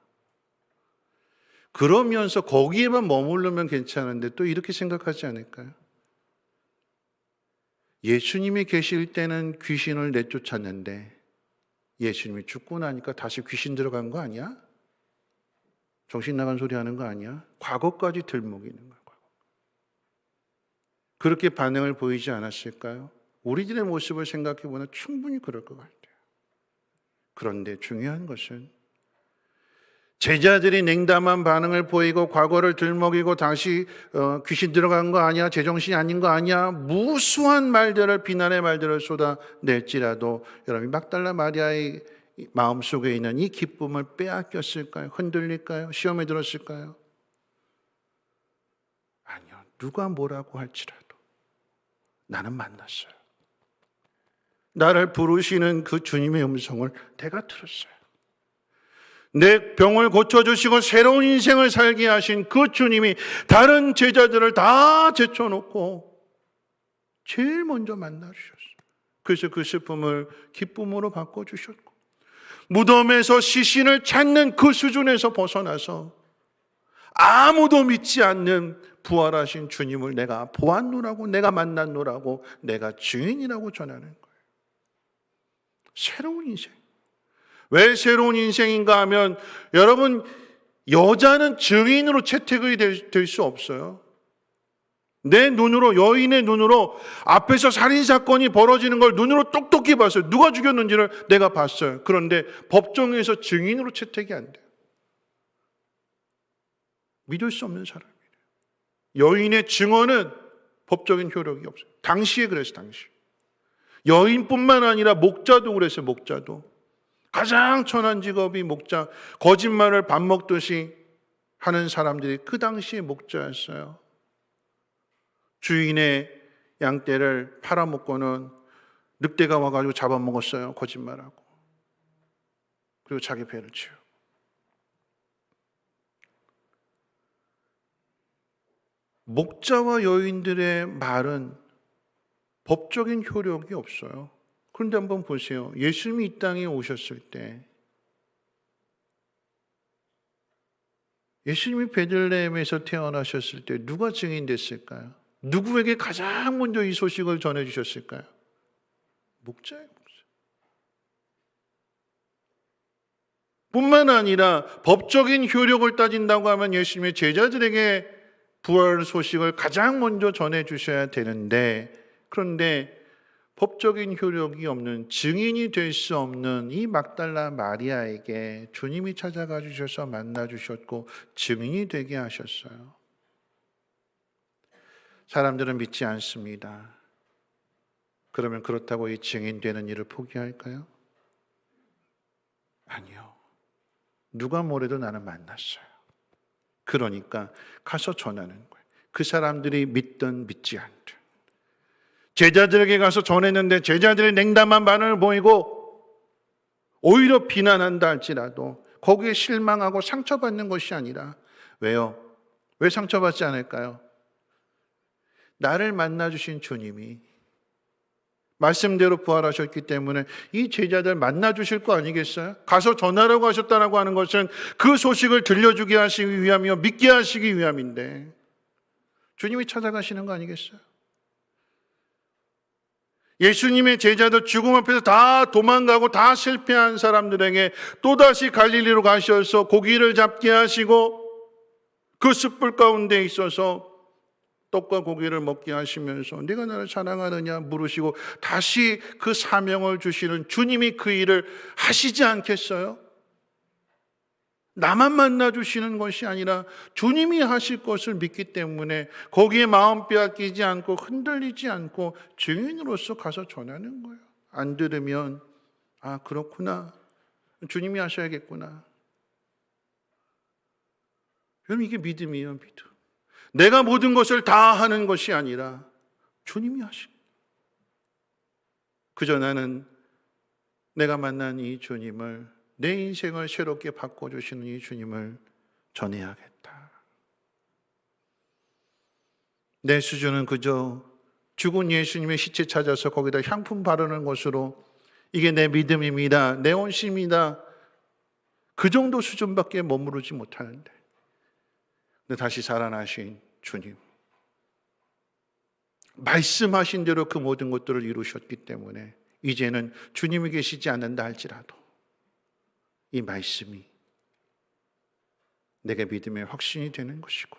그러면서 거기에만 머무르면 괜찮은데 또 이렇게 생각하지 않을까요? 예수님이 계실 때는 귀신을 내쫓았는데 예수님이 죽고 나니까 다시 귀신 들어간 거 아니야? 정신 나간 소리 하는 거 아니야? 과거까지 들먹이는 거야. 그렇게 반응을 보이지 않았을까요? 우리들의 모습을 생각해 보면 충분히 그럴 것 같아요. 그런데 중요한 것은 제자들이 냉담한 반응을 보이고 과거를 들먹이고 다시 귀신 들어간 거 아니야? 제정신이 아닌 거 아니야? 무수한 말들을, 비난의 말들을 쏟아낼지라도 여러분, 막달라 마리아의 마음속에 있는 이 기쁨을 빼앗겼을까요? 흔들릴까요? 시험에 들었을까요? 아니요. 누가 뭐라고 할지라도 나는 만났어요. 나를 부르시는 그 주님의 음성을 내가 들었어요. 내 병을 고쳐주시고 새로운 인생을 살게 하신 그 주님이 다른 제자들을 다 제쳐놓고 제일 먼저 만나주셨어요. 그래서 그 슬픔을 기쁨으로 바꿔주셨고, 무덤에서 시신을 찾는 그 수준에서 벗어나서 아무도 믿지 않는 부활하신 주님을 내가 보았노라고, 내가 만났노라고, 내가 증인이라고 전하는 거예요. 새로운 인생. 왜 새로운 인생인가 하면, 여러분, 여자는 증인으로 채택이 될 수 없어요. 내 눈으로, 여인의 눈으로 앞에서 살인사건이 벌어지는 걸 눈으로 똑똑히 봤어요. 누가 죽였는지를 내가 봤어요. 그런데 법정에서 증인으로 채택이 안 돼요. 믿을 수 없는 사람이에요. 여인의 증언은 법적인 효력이 없어요. 당시에 그랬어요. 당시. 여인뿐만 아니라 목자도 그랬어요. 목자도. 가장 천한 직업이 목자. 거짓말을 밥 먹듯이 하는 사람들이 그 당시에 목자였어요. 주인의 양떼를 팔아먹고는 늑대가 와가지고 잡아먹었어요. 거짓말하고. 그리고 자기 배를 채우고. 목자와 여인들의 말은 법적인 효력이 없어요. 그런데 한번 보세요. 예수님이 이 땅에 오셨을 때, 예수님이 베들레헴에서 태어나셨을 때 누가 증인됐을까요? 누구에게 가장 먼저 이 소식을 전해주셨을까요? 목자예요. 뿐만 아니라 법적인 효력을 따진다고 하면 예수님의 제자들에게 부활 소식을 가장 먼저 전해주셔야 되는데, 그런데 법적인 효력이 없는, 증인이 될 수 없는 이 막달라 마리아에게 주님이 찾아가 주셔서 만나 주셨고 증인이 되게 하셨어요. 사람들은 믿지 않습니다. 그러면 그렇다고 이 증인되는 일을 포기할까요? 아니요. 누가 뭐래도 나는 만났어요. 그러니까 가서 전하는 거예요. 그 사람들이 믿든 믿지 않든. 제자들에게 가서 전했는데 제자들의 냉담한 반응을 보이고 오히려 비난한다 할지라도 거기에 실망하고 상처받는 것이 아니라, 왜요? 왜 상처받지 않을까요? 나를 만나주신 주님이 말씀대로 부활하셨기 때문에 이 제자들 만나주실 거 아니겠어요? 가서 전하라고 하셨다라고 하는 것은 그 소식을 들려주게 하시기 위함이요, 믿게 하시기 위함인데 주님이 찾아가시는 거 아니겠어요? 예수님의 제자들 죽음 앞에서 다 도망가고 다 실패한 사람들에게 또다시 갈릴리로 가셔서 고기를 잡게 하시고 그 숯불 가운데 있어서 떡과 고기를 먹게 하시면서 네가 나를 사랑하느냐 물으시고 다시 그 사명을 주시는 주님이 그 일을 하시지 않겠어요? 나만 만나주시는 것이 아니라 주님이 하실 것을 믿기 때문에 거기에 마음 빼앗기지 않고 흔들리지 않고 증인으로서 가서 전하는 거예요. 안 들으면 아 그렇구나, 주님이 하셔야겠구나. 여러분, 이게 믿음이에요. 믿음. 내가 모든 것을 다 하는 것이 아니라 주님이 하신. 그저 나는 내가 만난 이 주님을, 내 인생을 새롭게 바꿔주시는 이 주님을 전해야겠다. 내 수준은 그저 죽은 예수님의 시체 찾아서 거기다 향품 바르는 것으로 이게 내 믿음입니다. 내 온심입니다. 그 정도 수준밖에 머무르지 못하는데, 근데 다시 살아나신 주님, 말씀하신 대로 그 모든 것들을 이루셨기 때문에 이제는 주님이 계시지 않는다 할지라도 이 말씀이 내게 믿음의 확신이 되는 것이고,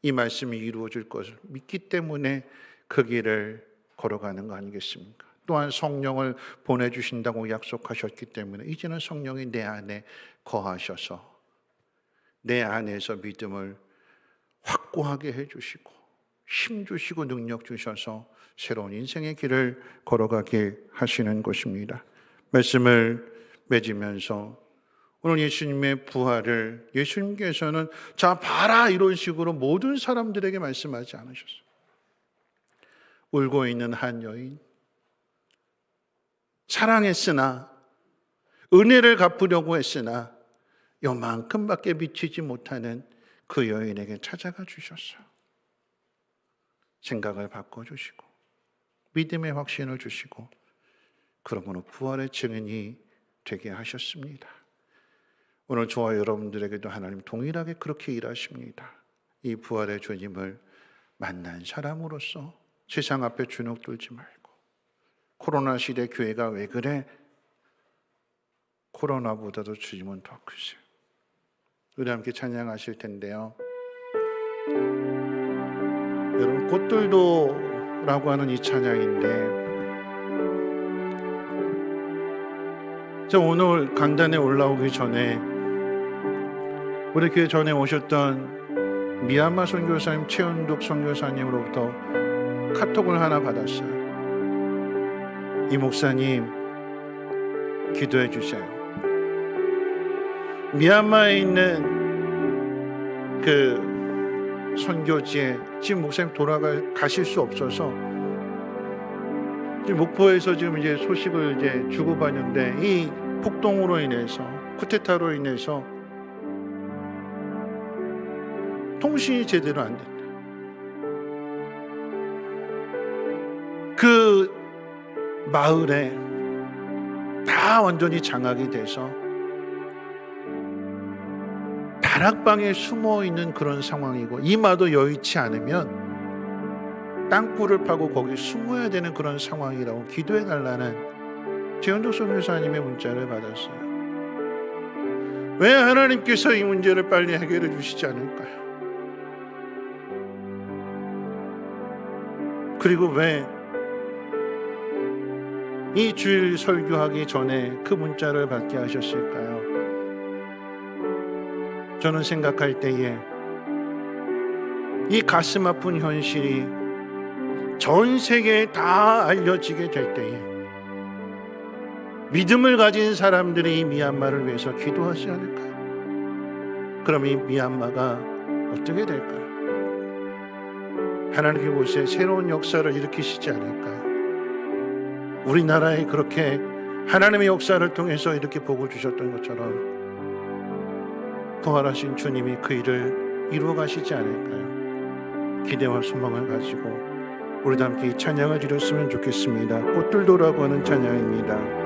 이 말씀이 이루어질 것을 믿기 때문에 그 길을 걸어가는 거 아니겠습니까? 또한 성령을 보내주신다고 약속하셨기 때문에 이제는 성령이 내 안에 거하셔서 내 안에서 믿음을 확고하게 해주시고 힘 주시고 능력 주셔서 새로운 인생의 길을 걸어가게 하시는 것입니다. 말씀을 맺으면서 오늘 예수님의 부활을 예수님께서는 자 봐라 이런 식으로 모든 사람들에게 말씀하지 않으셨어요. 울고 있는 한 여인, 사랑했으나 은혜를 갚으려고 했으나 요만큼밖에 미치지 못하는 그 여인에게 찾아가 주셨어요. 생각을 바꿔주시고 믿음의 확신을 주시고 그러므로 부활의 증인이 되게 하셨습니다. 오늘 저와 여러분들에게도 하나님 동일하게 그렇게 일하십니다. 이 부활의 주님을 만난 사람으로서 세상 앞에 주눅 들지 말고, 코로나 시대 교회가 왜 그래? 코로나보다도 주님은 더 크세요. 우리 함께 찬양하실 텐데요. 여러분, 꽃들도라고 하는 이 찬양인데, 저 오늘 강단에 올라오기 전에 우리 교회 전에 오셨던 미얀마 선교사님 최은독 선교사님으로부터 카톡을 하나 받았어요. 이 목사님 기도해 주세요. 미얀마에 있는 그 선교지에 지금 목사님 가실 수 없어서 지금 목포에서 지금 이제 소식을 이제 주고받는데, 이 폭동으로 인해서, 쿠데타로 인해서 통신이 제대로 안 된다. 그 마을에 다 완전히 장악이 돼서 다락방에 숨어 있는 그런 상황이고, 이마도 여의치 않으면 땅굴을 파고 거기 숨어야 되는 그런 상황이라고 기도해 달라는 최은덕 선교사님의 문자를 받았어요. 왜 하나님께서 이 문제를 빨리 해결해 주시지 않을까요? 그리고 왜 이 주일 설교하기 전에 그 문자를 받게 하셨을까요? 저는 생각할 때에 이 가슴 아픈 현실이 전 세계에 다 알려지게 될 때에 믿음을 가진 사람들이 이 미얀마를 위해서 기도하지 않을까요? 그럼 이 미얀마가 어떻게 될까요? 하나님 그곳에 새로운 역사를 일으키시지 않을까요? 우리나라에 그렇게 하나님의 역사를 통해서 이렇게 복을 주셨던 것처럼 부활하신 주님이 그 일을 이루어 가시지 않을까요? 기대와 소망을 가지고 우리도 함께 이 찬양을 드렸으면 좋겠습니다. 꽃들도라고 하는 찬양입니다.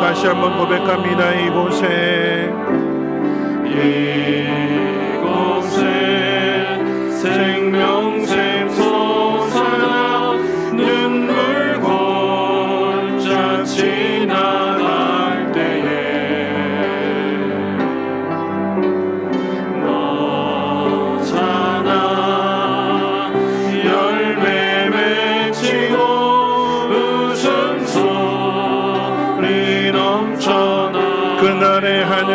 다시 한번 고백합니다. 이곳에 생명샘 솟아나 눈물 골짜 지나갈 때에 너잖아 열매 맺히고 웃음소리 넘쳐나 그날의 하늘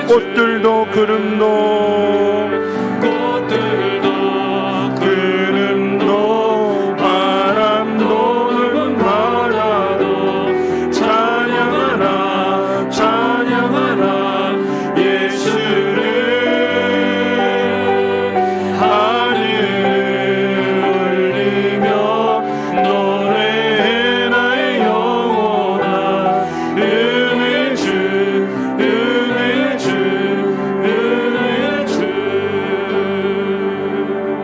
꽃들도 그름도 바람도 늙은 바다도 찬양하라 찬양하라 예수를 하늘을 울리며 노래해 나의 영혼아 은혜 주 은혜 주 은혜 주.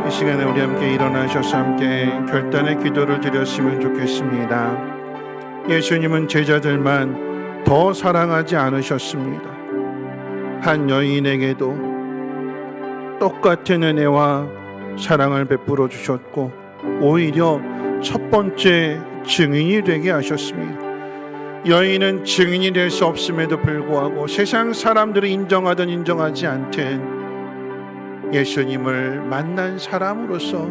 이 시간에 우리 함께 일어나셔서 함께 결단의 기도를 드렸으면 좋겠습니다. 예수님은 제자들만 더 사랑하지 않으셨습니다. 한 여인에게도 똑같은 은혜와 사랑을 베풀어 주셨고 오히려 첫 번째 증인이 되게 하셨습니다. 여인은 증인이 될 수 없음에도 불구하고 세상 사람들이 인정하든 인정하지 않든 예수님을 만난 사람으로서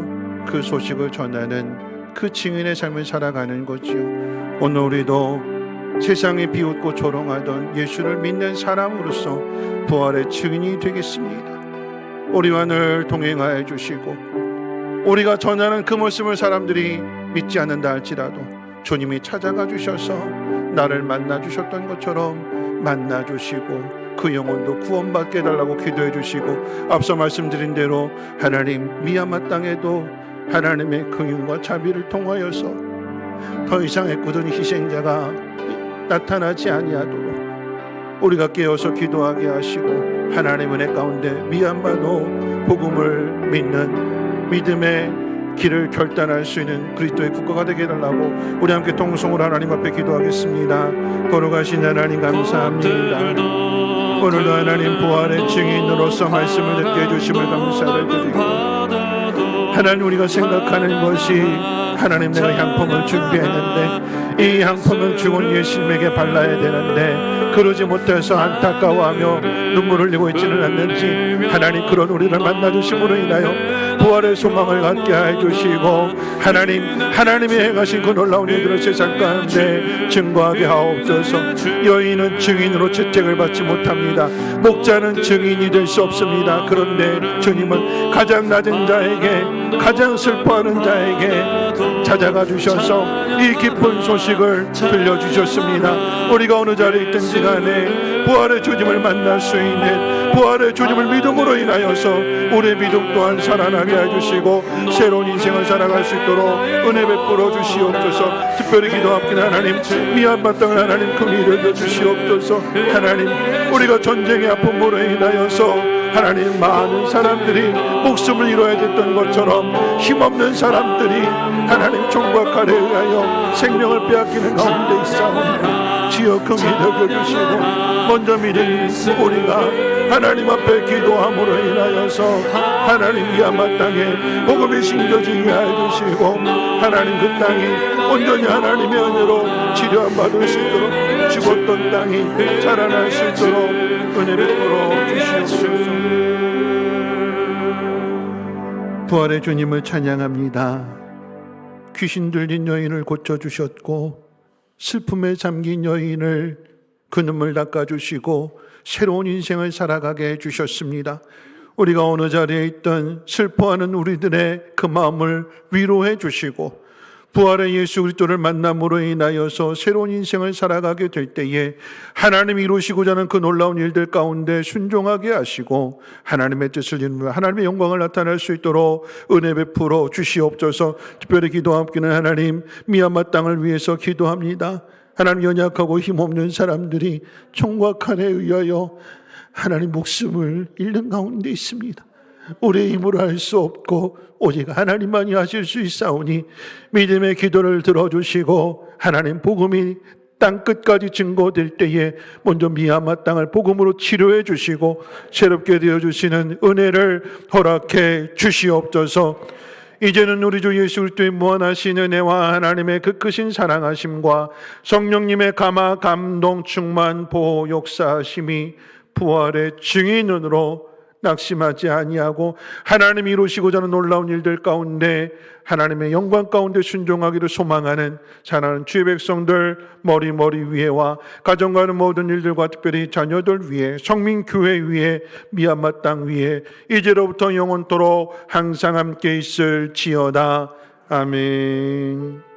그 소식을 전하는 그 증인의 삶을 살아가는 거지요. 오늘 우리도 세상에 비웃고 조롱하던 예수를 믿는 사람으로서 부활의 증인이 되겠습니다. 우리와 늘 동행하여 주시고 우리가 전하는 그 모습을 사람들이 믿지 않는다 할지라도 주님이 찾아가 주셔서 나를 만나 주셨던 것처럼 만나 주시고 그 영혼도 구원받게 해달라고 기도해 주시고 앞서 말씀드린 대로 하나님 미얀마 땅에도 하나님의 긍휼과 자비를 통하여서 더 이상 애꿎은 희생자가 나타나지 아니하도록 우리가 깨어서 기도하게 하시고 하나님 은혜 가운데 미얀마도 복음을 믿는 믿음의 길을 결단할 수 있는 그리스도의 국가가 되게 해달라고 우리 함께 통성으로 하나님 앞에 기도하겠습니다. 거룩하신 하나님 감사합니다. 오늘도 하나님 부활의 증인으로서 말씀을 듣게 해주심을 감사를 드리고 하나님 우리가 생각하는 것이 하나님 내가 향품을 준비했는데 이 향품은 죽은 예수님에게 발라야 되는데 그러지 못해서 안타까워하며 눈물을 흘리고 있지는 않는지 하나님 그런 우리를 만나주심으로 인하여 부활의 소망을 갖게 해주시고 하나님이 행하신 그 놀라운 일들을 세상 가운데 증거하게 하옵소서. 여인은 증인으로 채택을 받지 못합니다. 목자는 증인이 될 수 없습니다. 그런데 주님은 가장 낮은 자에게 가장 슬퍼하는 자에게 찾아가 주셔서 이 기쁜 소식을 들려주셨습니다. 우리가 어느 자리에 있든지 간에 부활의 주님을 만날 수 있는 부활의 주님을 믿음으로 인하여서 우리의 믿음 또한 살아나게 해주시고 새로운 인생을 살아갈 수 있도록 은혜 베풀어 주시옵소서. 특별히 기도합니다. 하나님 미얀마 땅을 하나님 긍휼히 여겨 주시옵소서. 하나님 우리가 전쟁의 아픔으로 인하여서 하나님 많은 사람들이 목숨을 잃어야 됐던 것처럼 힘없는 사람들이 하나님 총과 칼에 의하여 생명을 빼앗기는 가운데 있사오니 주여 긍휼히 여겨주시고 먼저 믿은 우리가 하나님 앞에 기도함으로 인하여서 하나님 미얀마 땅에 복음이 심겨지게 해주시고 하나님 그 땅이 온전히 하나님의 은혜로 치료함 받을 수 있도록 죽었던 땅이 자라날 수 있도록 은혜 베풀어 주시옵소서. 부활의 주님을 찬양합니다. 귀신 들린 여인을 고쳐주셨고 슬픔에 잠긴 여인을 그 눈물 닦아주시고 새로운 인생을 살아가게 해주셨습니다. 우리가 어느 자리에 있든 슬퍼하는 우리들의 그 마음을 위로해 주시고 부활의 예수 그리스도를 만남으로 인하여서 새로운 인생을 살아가게 될 때에 하나님이 이루시고자 하는 그 놀라운 일들 가운데 순종하게 하시고 하나님의 뜻을 이루며 하나님의 영광을 나타낼 수 있도록 은혜 베풀어 주시옵소서. 특별히 기도함께는 하나님 미얀마 땅을 위해서 기도합니다. 하나님 연약하고 힘없는 사람들이 총과 칼에 의하여 하나님 목숨을 잃는 가운데 있습니다. 우리의 힘으로 할 수 없고 오직 하나님만이 하실 수 있사오니 믿음의 기도를 들어주시고 하나님 복음이 땅끝까지 증거될 때에 먼저 미얀마 땅을 복음으로 치료해 주시고 새롭게 되어주시는 은혜를 허락해 주시옵소서. 이제는 우리 주 예수 그리스도의 무한하신 은혜와 하나님의 그 크신 사랑하심과 성령님의 감화 감동 충만 보호 역사하심이 부활의 증인으로 낙심하지 아니하고 하나님이 이루시고자 하는 놀라운 일들 가운데 하나님의 영광 가운데 순종하기를 소망하는 사랑하는 주의 백성들 머리 위에와 가정과는 모든 일들과 특별히 자녀들 위에 성민교회 위에 미얀마 땅 위에 이제로부터 영원토록 항상 함께 있을지어다. 아멘.